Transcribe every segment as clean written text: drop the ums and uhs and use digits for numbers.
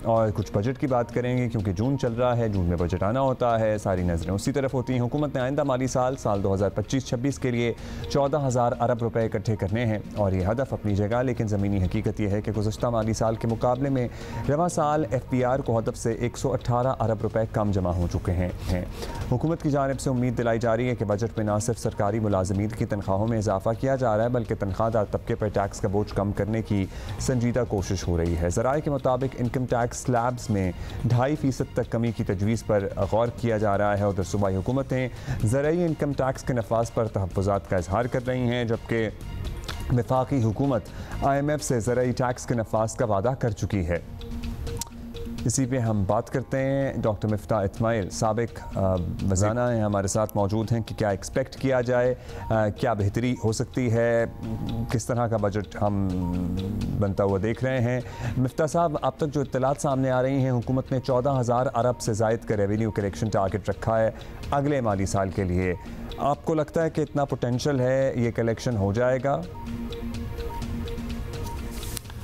और कुछ बजट की बात करेंगे क्योंकि जून चल रहा है, जून में बजट आना होता है, सारी नज़रें उसी तरफ होती हैं। हुकूमत ने आइंदा माली साल 2025-26 के लिए 14,000 अरब रुपए इकट्ठे करने हैं और ये हदफ अपनी जगह, लेकिन ज़मीनी हकीकत यह है कि गुज़श्ता माली साल के मुकाबले में रवा साल FPR को हदफ से 118 अरब रुपए कम जमा हो चुके हैं। हुकूमत की जानिब से उम्मीद दिलाई जा रही है कि बजट में न सिर्फ सरकारी मुलाजमीन की तनख्वाहों में इजाफा किया जा रहा है बल्कि तनख्वाहदार तबके पर टैक्स का बोझ कम करने की संजीदा कोशिश हो रही है। ज़राए के मुताबिक इनकम टैक्स स्लैब्स में 2.5% तक कमी की तजवीज़ पर गौर किया जा रहा है। उधर सूबाई हुकूमतें ज़राई इनकम टैक्स के नफाज पर तहफ़्फ़ुज़ात का इजहार कर रही हैं, जबकि वफाकी हुकूमत IMF से ज़राई टैक्स के नफाज का वादा कर चुकी है। इसी पे हम बात करते हैं। डॉक्टर मिफ्ता इस्माइल साबिक वज़ाना हैं, हमारे साथ मौजूद हैं कि क्या एक्सपेक्ट किया जाए, क्या बेहतरी हो सकती है, किस तरह का बजट हम बनता हुआ देख रहे हैं। मिफ्ता साहब, अब तक जो इत्तलात सामने आ रही हैं, हुकूमत ने 14,000 अरब से ज़ायद का रेवेन्यू कलेक्शन टारगेट रखा है अगले माली साल के लिए। आपको लगता है कि इतना पोटेंशल है, ये कलेक्शन हो जाएगा?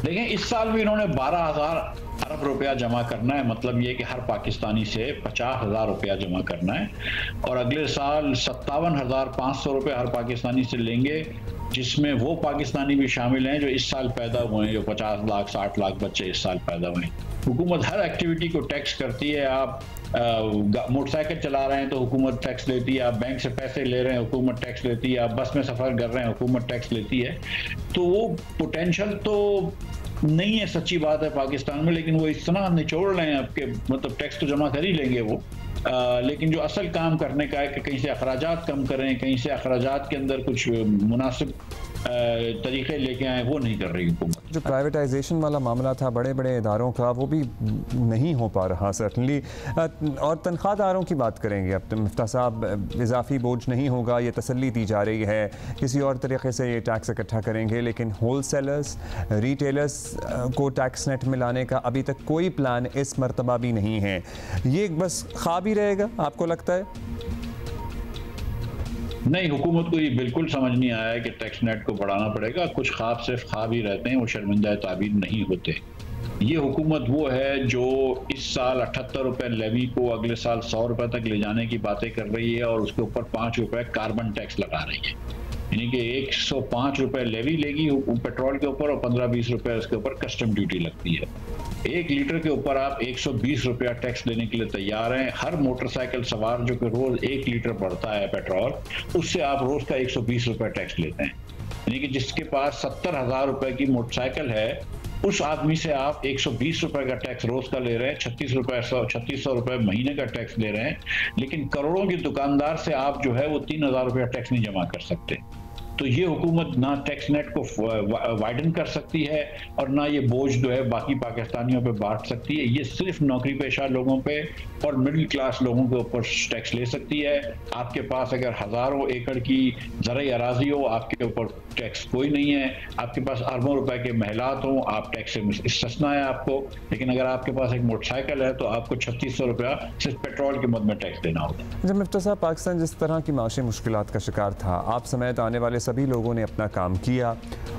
देखें, इस साल भी इन्होंने 12,000 अरब रुपया जमा करना है, मतलब ये कि हर पाकिस्तानी से 50,000 रुपया जमा करना है और अगले साल 57,500 रुपये हर पाकिस्तानी से लेंगे, जिसमें वो पाकिस्तानी भी शामिल हैं जो इस साल पैदा हुए हैं, जो 50 लाख 60 लाख बच्चे इस साल पैदा हुए हैं। हुकूमत हर एक्टिविटी को टैक्स करती है। आप मोटरसाइकिल चला रहे हैं तो हुकूमत टैक्स लेती है, आप बैंक से पैसे ले रहे हैं हुकूमत टैक्स लेती है, आप बस में सफ़र कर रहे हैं हुकूमत टैक्स लेती है। तो वो पोटेंशल तो नहीं है, सच्ची बात है पाकिस्तान में, लेकिन वो इस तरह निचोड़ रहे हैं आपके, मतलब टैक्स तो जमा कर ही लेंगे वो, लेकिन जो असल काम करने का है कि कहीं से अखराजात कम करें, कहीं से अखराजात के अंदर कुछ मुनासिब तरीके लेके आए, वो नहीं कर रही हुकूमत। जो प्राइवेटाइजेशन वाला मामला था बड़े बड़े इदारों का, वो भी नहीं हो पा रहा सर्टनली। और तनख्वाहदारों की बात करेंगे अब तो मिफ्ता साहब, इजाफी बोझ नहीं होगा, ये तसल्ली दी जा रही है, किसी और तरीके से ये टैक्स इकट्ठा करेंगे, लेकिन होल सेलर्स रिटेलर्स को टैक्स नेट में लाने का अभी तक कोई प्लान इस मरतबा भी नहीं है। ये बस ख्वाब ही रहेगा, आपको लगता है? नहीं, हुकूमत को ये बिल्कुल समझ नहीं आया है कि टैक्स नेट को बढ़ाना पड़ेगा। कुछ ख्वाब सिर्फ ख्वाब ही रहते हैं, वो शर्मिंदा ताबीर नहीं होते। ये हुकूमत वो है जो इस साल 78 रुपये लेवी को अगले साल 100 रुपये तक ले जाने की बातें कर रही है और उसके ऊपर 5 रुपये कार्बन टैक्स लगा रही है, यानी कि 105 रुपये लेवी लेगी पेट्रोल के ऊपर और 15-20 रुपये उसके ऊपर कस्टम ड्यूटी लगती है। 1 लीटर के ऊपर आप 120 रुपया टैक्स देने के लिए तैयार हैं। हर मोटरसाइकिल सवार जो कि रोज 1 लीटर बढ़ता है पेट्रोल, उससे आप रोज का 120 रुपया टैक्स लेते हैं, यानी कि जिसके पास 70,000 रुपए की मोटरसाइकिल है, उस आदमी से आप 120 रुपए का टैक्स रोज का ले रहे हैं, 3600 रुपए महीने का टैक्स ले रहे हैं, लेकिन करोड़ों के दुकानदार से आप जो है वो 3,000 रुपया टैक्स नहीं जमा कर सकते। तो ये हुकूमत ना टैक्स नेट को वाइडन कर सकती है और ना ये बोझ जो है बाकी पाकिस्तानियों पे बांट सकती है। ये सिर्फ नौकरी पेशा लोगों पे और मिडिल क्लास लोगों के ऊपर टैक्स ले सकती है। आपके पास अगर हज़ारों एकड़ की ज़राई अराजी हो, आपके ऊपर टैक्स कोई नहीं है। आपके पास अरबों रुपए के महलात हों, आप टैक्स से इस्तिस्ना है आपको, लेकिन अगर आपके पास एक मोटरसाइकिल है तो आपको 3600 रुपया सिर्फ पेट्रोल के मद में टैक्स देना होगा। जब मिफ्ता साहब, पाकिस्तान जिस तरह की माशी मुश्किलात का शिकार था, आप समेत आने वाले सभी लोगों ने अपना काम किया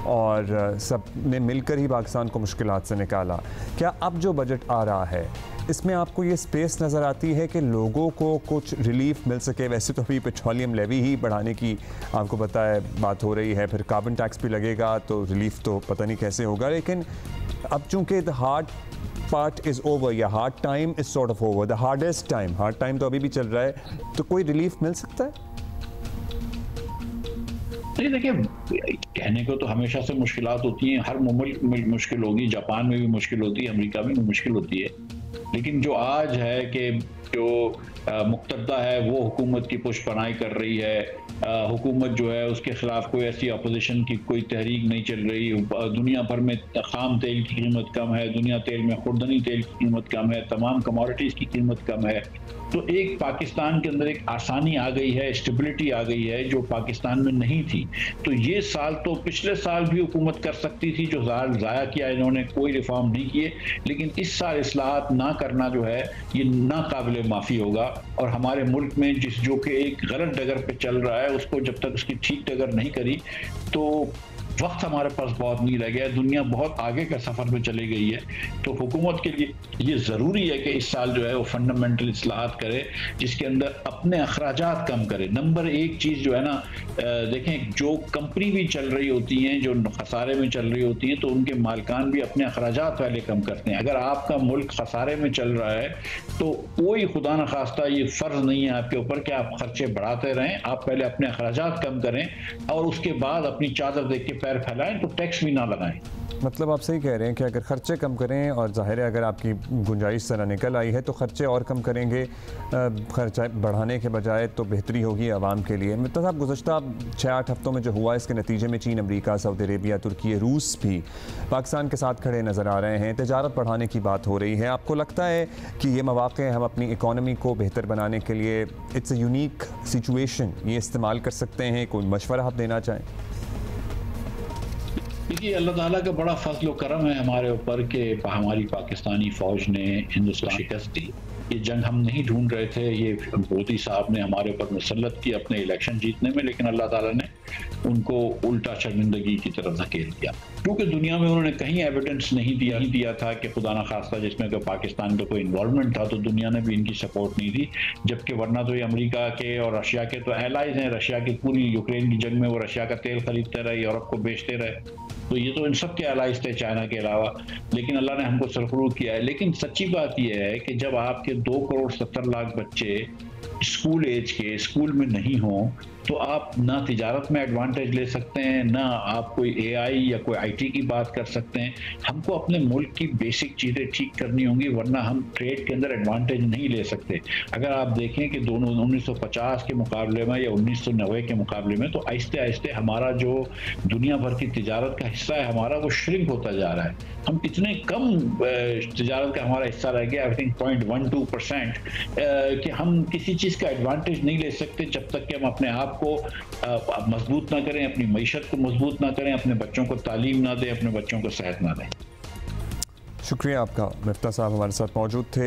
और सब ने मिलकर ही पाकिस्तान को मुश्किलात से निकाला। क्या अब जो बजट आ रहा है इसमें आपको ये स्पेस नज़र आती है कि लोगों को कुछ रिलीफ मिल सके? वैसे तो अभी पेट्रोलियम लेवी ही बढ़ाने की आपको पता है बात हो रही है, फिर कार्बन टैक्स भी लगेगा, तो रिलीफ तो पता नहीं कैसे होगा, लेकिन अब चूंकि the hard part is over या hard time is sort of over, the hardest time, hard time तो अभी भी चल रहा है, तो कोई रिलीफ मिल सकता है? नहीं, देखिए, कहने को तो हमेशा से मुश्किलात होती हैं, हर मुल्क में मुश्किल होगी, जापान में भी मुश्किल होती है, अमेरिका में भी मुश्किल होती है, लेकिन जो आज है कि जो मुक्तदा है वो हुकूमत की पुष्पनाई कर रही है, हुकूमत जो है उसके खिलाफ कोई ऐसी अपोजिशन की कोई तहरीक नहीं चल रही। दुनिया भर में खाम तेल की कीमत कम है, दुनिया तेल में खुर्दनी तेल की कीमत कम है, तमाम कमोडिटीज़ की कीमत कम है। तो एक पाकिस्तान के अंदर एक आसानी आ गई है, स्टेबिलिटी आ गई है जो पाकिस्तान में नहीं थी। तो ये साल तो पिछले साल भी हुकूमत कर सकती थी, जो ज़ाया किया इन्होंने, कोई रिफॉर्म नहीं किए, लेकिन इस साल इस्लाहात ना करना जो है ये नाकाबिले माफ़ी होगा। और हमारे मुल्क में जो कि एक गलत डगर पे चल रहा है, उसको जब तक उसकी ठीक डगर नहीं करी तो वक्त हमारे पास बहुत नहीं रह गया, दुनिया बहुत आगे का सफ़र में चली गई है। तो हुकूमत के लिए ये ज़रूरी है कि इस साल जो है वो फंडामेंटल इस्लाहात करे, जिसके अंदर अपने अखराजात कम करे। नंबर एक चीज़ जो है ना, देखें, जो कंपनी भी चल रही होती हैं, जो खसारे में चल रही होती हैं, तो उनके मालिकान भी अपने अखराजात पहले कम करते हैं। अगर आपका मुल्क खसारे में चल रहा है तो कोई खुदा न खास्ता ये फ़र्ज नहीं है आपके ऊपर कि आप खर्चे बढ़ाते रहें। आप पहले अपने अखराजात कम करें और उसके बाद अपनी चादर देख के पैर फैलाएं, तो टैक्स भी ना लगाएं। मतलब आप सही कह रहे हैं कि अगर खर्चे कम करें, और ज़ाहिर है अगर आपकी गुंजाइश जरा निकल आई है तो खर्चे और कम करेंगे, खर्चा बढ़ाने के बजाय, तो बेहतरी होगी आवाम के लिए। मतलब साहब, गुज़श्ता 6-8 हफ्तों में जो हुआ, इसके नतीजे में चीन, अमेरिका, सऊदी अरेबिया, तुर्की, रूस भी पाकिस्तान के साथ खड़े नज़र आ रहे हैं। तजारत बढ़ाने की बात हो रही है। आपको लगता है कि ये मौक़े हम अपनी इकॉनमी को बेहतर बनाने के लिए, इट्स अ यूनिक सिचुएशन, ये इस्तेमाल कर सकते हैं? कोई मशवरा आप देना चाहें? देखिए, अल्लाह ताला का बड़ा फजल व करम है हमारे ऊपर कि हमारी पाकिस्तानी फ़ौज ने हिंदुस्तान को शिकस्त दी। ये जंग हम नहीं ढूंढ रहे थे, ये मोदी साहब ने हमारे ऊपर मुसल्लत की अपने इलेक्शन जीतने में, लेकिन अल्लाह ताला ने उनको उल्टा शर्मिंदगी की तरफ धकेल दिया, क्योंकि दुनिया में उन्होंने कहीं एविडेंस नहीं दिया था कि खुदा न खास्ता जिसमें कि पाकिस्तान का कोई इन्वॉल्वमेंट था, तो दुनिया ने भी इनकी सपोर्ट नहीं दी। जबकि वरना तो ये अमेरिका के और रशिया के तो एलाइज हैं। रशिया की पूरी यूक्रेन की जंग में वो रशिया का तेल खरीदते रहे, यूरोप को बेचते रहे, तो ये तो इन सब के एलाइज थे, चाइना के अलावा। लेकिन अल्लाह ने हमको सरफरूद किया है। लेकिन सच्ची बात यह है कि जब आपके 2,70,00,000 बच्चे स्कूल एज के स्कूल में नहीं हों, तो आप ना तिजारत में एडवांटेज ले सकते हैं, ना आप कोई एआई या कोई आईटी की बात कर सकते हैं। हमको अपने मुल्क की बेसिक चीज़ें ठीक करनी होंगी, वरना हम ट्रेड के अंदर एडवांटेज नहीं ले सकते। अगर आप देखें कि दोनों 1950 के मुकाबले में या 1990 के मुकाबले में, तो आहिस्ते आहिस्ते हमारा जो दुनिया भर की तिजारत का हिस्सा है हमारा, वो श्रिंक होता जा रहा है। हम इतने कम तिजारत का हमारा हिस्सा रह गया, आई थिंक 0.12%, कि हम किसी चीज़ का एडवांटेज नहीं ले सकते जब तक कि हम अपने आप को मजबूत ना करें, अपनी मईशत को मजबूत ना करें, अपने बच्चों को तालीम ना दें, अपने बच्चों को सेहत ना दें। शुक्रिया आपका। मिफ्ता साहब हमारे साथ मौजूद थे।